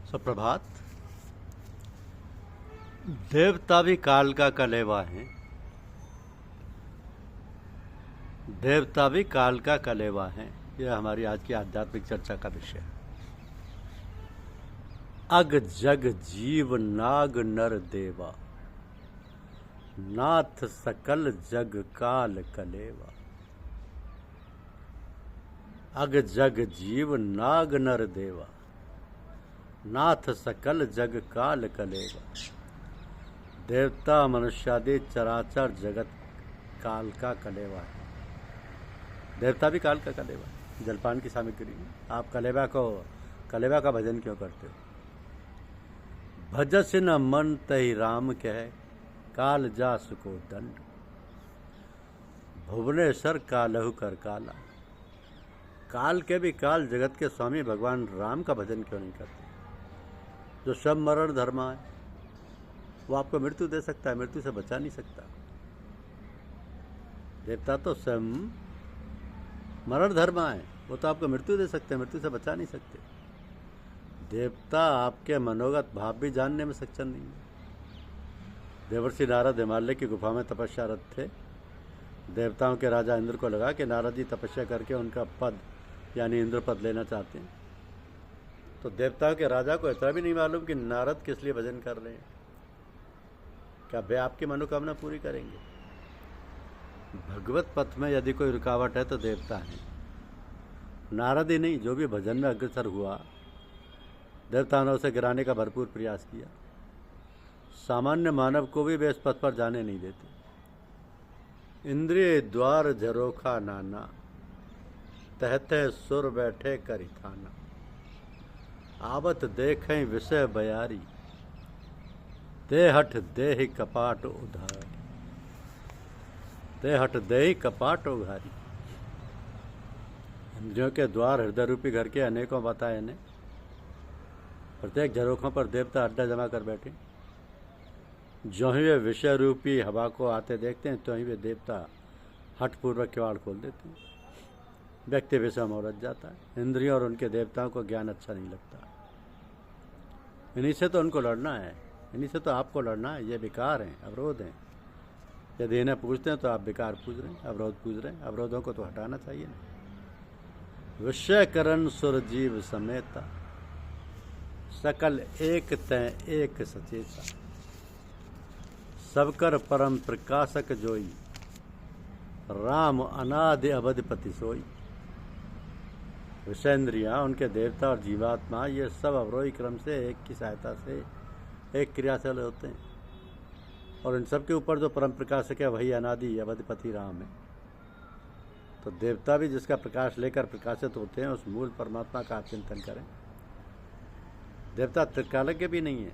सुप्रभात। देवता भी काल का कलेवा है। देवता भी काल का कलेवा है। यह हमारी आज की आध्यात्मिक चर्चा का विषय है। अग जग जीव नाग नर देवा, नाथ सकल जग काल कलेवा। अग जग जीव नाग नर देवा, नाथ सकल जग काल कलेवा। देवता मनुष्यादि चराचर जगत काल का कलेवा है। देवता भी काल का कलेवा है। जलपान की सामग्री। आप कलेवा का भजन क्यों करते हो? भजस न मन तहि राम कह, काल जास को दंड। भुवनेश्वर कालहु कर काला। काल के भी काल जगत के स्वामी भगवान राम का भजन क्यों नहीं करते? जो सब मरण धर्मा है, वो आपको मृत्यु दे सकता है, मृत्यु से बचा नहीं सकता। देवता तो स्वयं मरण धर्मा है, वो तो आपको मृत्यु दे सकते हैं, मृत्यु से बचा नहीं सकते। देवता आपके मनोगत भाव भी जानने में सक्षम नहीं है। देवर्षि नारद हिमालय की गुफा में तपस्यारत थे। देवताओं के राजा इंद्र को लगा कि नारद जी तपस्या करके उनका पद यानी इंद्र पद लेना चाहते हैं। तो देवताओं के राजा को इतना भी नहीं मालूम कि नारद किस लिए भजन कर रहे हैं। क्या वे आपकी मनोकामना पूरी करेंगे? भगवत पथ में यदि कोई रुकावट है तो देवता है, नारद ही नहीं। जो भी भजन में अग्रसर हुआ, देवताओं ने उसे गिराने का भरपूर प्रयास किया। सामान्य मानव को भी वे इस पथ पर जाने नहीं देते। इंद्रिय द्वार झरोखा नाना, तहते सुर बैठे करी थाना। आवत देखें विषय बयारी, देहठ देहि कपाट उधारी। देहठ देहि कपाट उधारी। इंद्रियों के द्वार हृदय रूपी घर के अनेकों बताए ने। प्रत्येक झरोखों पर देवता अड्डा जमा कर बैठे। जो ही वे विषय रूपी हवा को आते देखते हैं, तो ही वे देवता हठपूर्वक किवाड़ खोल देते हैं। व्यक्ति विषय में उलझ जाता है। इंद्रियों और उनके देवताओं को ज्ञान अच्छा नहीं लगता। इन्हीं से तो उनको लड़ना है, इन्हीं से तो आपको लड़ना है। ये विकार हैं, अवरोध हैं। यदि इन्हें पूछते हैं तो आप विकार पूछ रहे हैं, अवरोध पूछ रहे हैं। अवरोधों को तो हटाना चाहिए ना। विषय करण सुर जीव समेता, सकल एक तय एक सचेता। सबकर परम प्रकाशक जोई, राम अनादि अवधिपति सोई। विषेंद्रियाँ, उनके देवता और जीवात्मा, ये सब अवरोही क्रम से एक की सहायता से एक क्रिया से होते हैं। और इन सब के ऊपर जो परम प्रकाशक है वही अनादि अवधिपति राम है। तो देवता भी जिसका प्रकाश लेकर प्रकाशित होते हैं, उस मूल परमात्मा का आप चिंतन करें। देवता त्रिकालज्ञ भी नहीं है।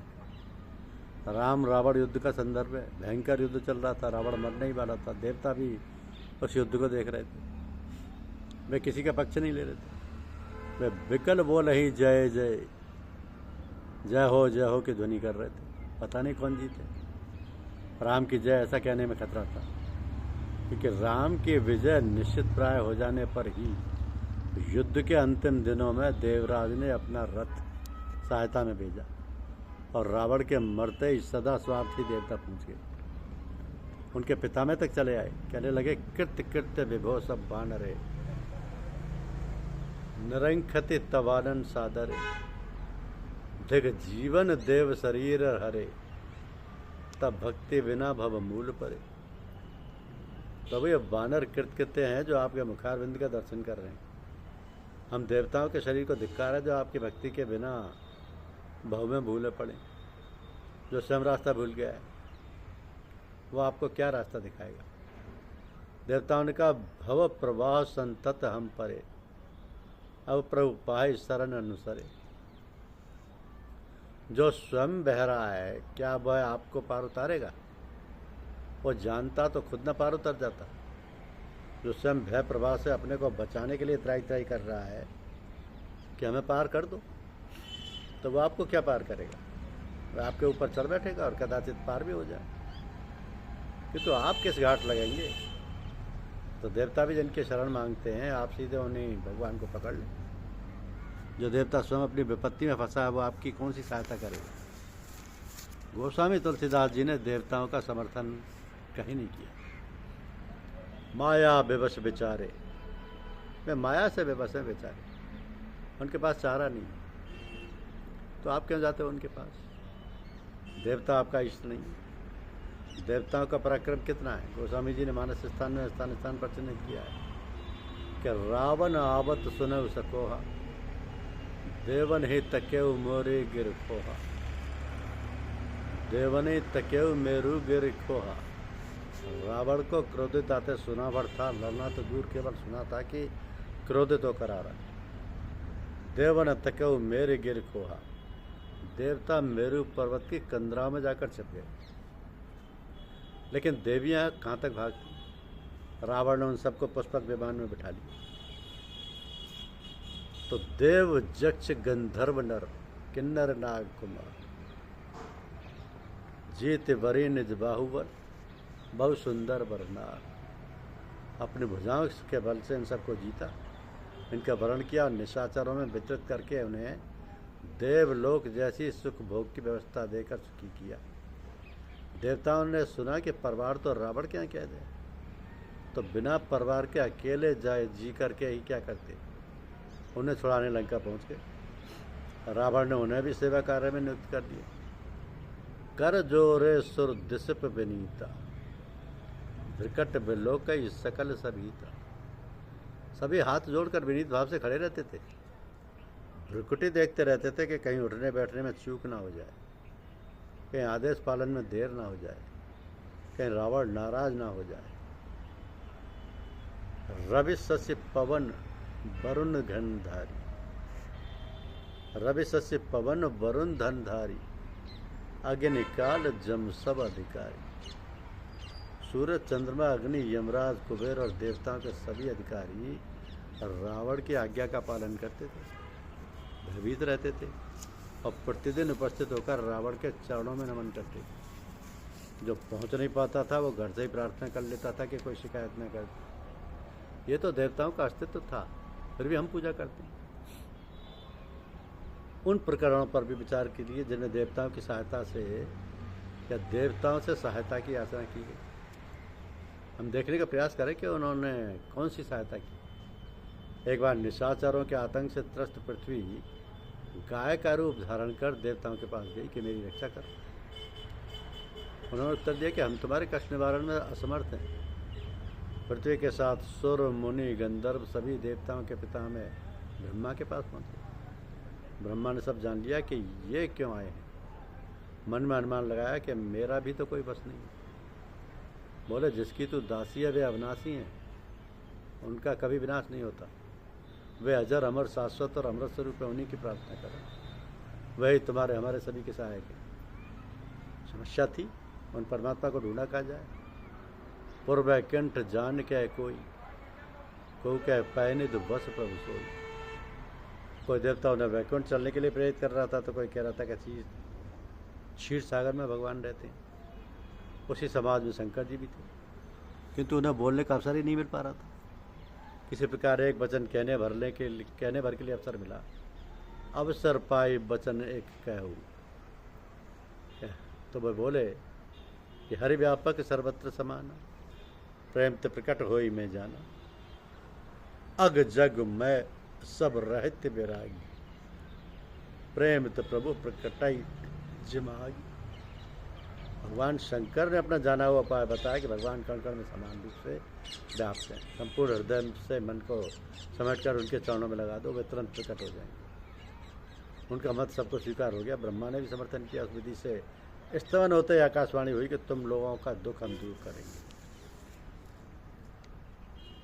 राम रावण युद्ध का संदर्भ है। भयंकर युद्ध चल रहा था, रावण मरने ही वाला था। देवता भी उस युद्ध को देख रहे थे। वे किसी का पक्ष नहीं ले रहे थे। वे विकल बोल ही जय जय, जय हो की ध्वनि कर रहे थे। पता नहीं कौन जीते। राम की जय ऐसा कहने में खतरा था, क्योंकि राम की विजय निश्चित प्राय हो जाने पर ही युद्ध के अंतिम दिनों में देवराज ने अपना रथ सहायता में भेजा और रावण के मरते ही सदा स्वार्थी देवता पहुंच गए। उनके पिता में तक चले आए। कहने लगे, कृत्य कृत्य विभो सब बानरे, निरंखति तवानन सादरे। दिग जीवन देव शरीर हरे, तब भक्ति बिना भव मूल परे। तब ये वानर कृत्य हैं जो आपके मुखारविंद का दर्शन कर रहे हैं। हम देवताओं के शरीर को धिक्कार है जो आपकी भक्ति के बिना भव में भूले पड़े। जो स्वयं रास्ता भूल गया है, वो आपको क्या रास्ता दिखाएगा? देवताओं ने कहा, भव प्रवाह संतत हम परे, अब प्रभु पाए शरण अनुसरे। जो स्वयं बह रहा है, क्या वह आपको पार उतारेगा? वो जानता तो खुद न पार उतर जाता। जो स्वयं भय प्रवाह से अपने को बचाने के लिए त्राई त्राई कर रहा है कि हमें पार कर दो, तो वो आपको क्या पार करेगा? वह आपके ऊपर चढ़ बैठेगा और कदाचित पार भी हो जाए। कि तो आप किस घाट लगेंगे? तो देवता भी जिनके शरण मांगते हैं, आप सीधे उन्हीं भगवान को पकड़ लें। जो देवता स्वयं अपनी विपत्ति में फंसा है वो आपकी कौन सी सहायता करेगा। गोस्वामी तुलसीदास जी ने देवताओं का समर्थन कहीं नहीं किया। माया बेबस बेचारे, वे माया से बेबस हैं बेचारे, उनके पास चारा नहीं, तो आप क्यों जाते हो उनके पास। देवता आपका इष्ट नहीं, देवताओं का पराक्रम कितना है। गोस्वामी जी ने मानस स्थान में स्थान स्थान पर चिन्हित किया है कि रावण आवत सुनव सकोहा, देवन ही तकेव मोरे गिर खोहा, देवन ही तकेव मेरू गिर खोहा। रावण को क्रोधित आते सुना भर था, लड़ना तो दूर केवल सुना था कि क्रोधित होकर आ रहा। देवन तकेव मेरे गिर खोहा, देवता मेरू पर्वत की कंदरा में जाकर छिप गए। लेकिन देवियां कहाँ तक भागती। रावण ने उन सबको पुष्पक विमान में बिठा लिया। तो देव जक्ष गंधर्व नर किन्नर नाग कुमार, जीत वरी निज बाहुबल बहु सुंदर बरनार। अपनी भुजाओं के बल से इन सबको जीता, इनका वर्ण किया और निशाचरों में वितरित करके उन्हें देवलोक जैसी सुख भोग की व्यवस्था देकर सुखी किया। देवताओं ने सुना कि परिवार तो रावण क्या कह दे, तो बिना परिवार के अकेले जाए जी करके ही क्या करते, उन्हें छुड़ाने लंका पहुंच गए। रावण ने उन्हें भी सेवा कार्य में नियुक्त कर दिया। कर जोरे सुर दिसप विनीता, विकट विलोक सकल सबीता। सभी हाथ जोड़कर विनीत भाव से खड़े रहते थे, भ्रुकुटी देखते रहते थे कि कहीं उठने बैठने में चूक ना हो जाए, कहीं आदेश पालन में देर ना हो जाए, कहीं रावण नाराज ना हो जाए। रवि शशि पवन वरुण धनधारी, रवि शशि पवन वरुण धनधारी, अग्निकाल जम सब अधिकारी। सूरज चंद्रमा अग्नि यमराज कुबेर और देवताओं के सभी अधिकारी रावण की आज्ञा का पालन करते थे, भयभीत रहते थे और प्रतिदिन उपस्थित होकर रावण के चरणों में नमन करते। जो पहुंच नहीं पाता था वो घर से ही प्रार्थना कर लेता था कि कोई शिकायत न कर। ये तो देवताओं का अस्तित्व था, फिर भी हम पूजा करते हैं। उन प्रकरणों पर भी विचार कीजिए जिन्हें देवताओं की सहायता से या देवताओं से सहायता की याचना की गई। हम देखने का प्रयास करें कि उन्होंने कौन सी सहायता की। एक बार निशाचरों के आतंक से त्रस्त पृथ्वी गाय का रूप धारण कर देवताओं के पास गई कि मेरी रक्षा कर। उन्होंने उत्तर दिया कि हम तुम्हारे कष्ट निवारण में असमर्थ हैं। पृथ्वी के साथ सुर मुनि गंधर्व सभी देवताओं के पिता में ब्रह्मा के पास पहुंचे। ब्रह्मा ने सब जान लिया कि ये क्यों आए हैं। मन में अनुमान लगाया कि मेरा भी तो कोई बस नहीं है। बोले जिसकी तू दासी है वे अविनाशी हैं, उनका कभी विनाश नहीं होता। वे अजर अमर शाश्वत और अमृत स्वरूप है, उन्हीं की प्रार्थना करें, वही तुम्हारे हमारे सभी के सहायक है। समस्या थी, उन परमात्मा को ढूंढा कहा जाए। पूर्व वैकुंठ जान के कोई, को कह पैने तो बस प्रभु सोई। कोई देवता उन्हें वैकुंठ चलने के लिए प्रेरित कर रहा था, तो कोई कह रहा था कि क्षीर सागर में भगवान रहते हैं। उसी समाज में शंकर जी भी थे, किंतु उन्हें बोलने का अवसर ही नहीं मिल पा रहा था। किसी प्रकार एक वचन कहने भर के लिए अवसर मिला। अवसर पाई वचन एक कहूँ, तो वह बोले कि हरि व्यापक सर्वत्र समाना, प्रेम ते प्रकट होई मैं जाना। अग जग मैं सब रहते विरागी, प्रेम ते प्रभु प्रकटाई जिमागी। भगवान शंकर ने अपना जाना हुआ उपाय बताया कि भगवान कण कण में समान रूप से व्याप्त हैं। संपूर्ण हृदय से मन को समेटकर उनके चरणों में लगा दो, वे तुरंत प्रकट हो जाएंगे। उनका मत सबको स्वीकार हो गया। ब्रह्मा ने भी समर्थन किया। उस विधि से स्तवन होते ही आकाशवाणी हुई कि तुम लोगों का दुख हम दूर करेंगे।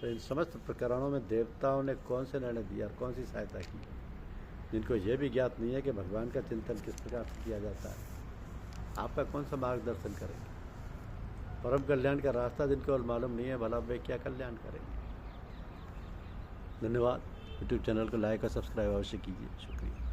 तो इन समस्त प्रकरणों में देवताओं ने कौन से निर्णय दिया और कौन सी सहायता की, जिनको ये भी ज्ञात नहीं है कि भगवान का चिंतन किस प्रकार से किया जाता है। आपका कौन सा मार्गदर्शन करेंगे। परम कल्याण का रास्ता जिनको मालूम नहीं है, भला वे क्या कल्याण करेंगे। धन्यवाद। यूट्यूब चैनल को लाइक और सब्सक्राइब अवश्य कीजिए। शुक्रिया।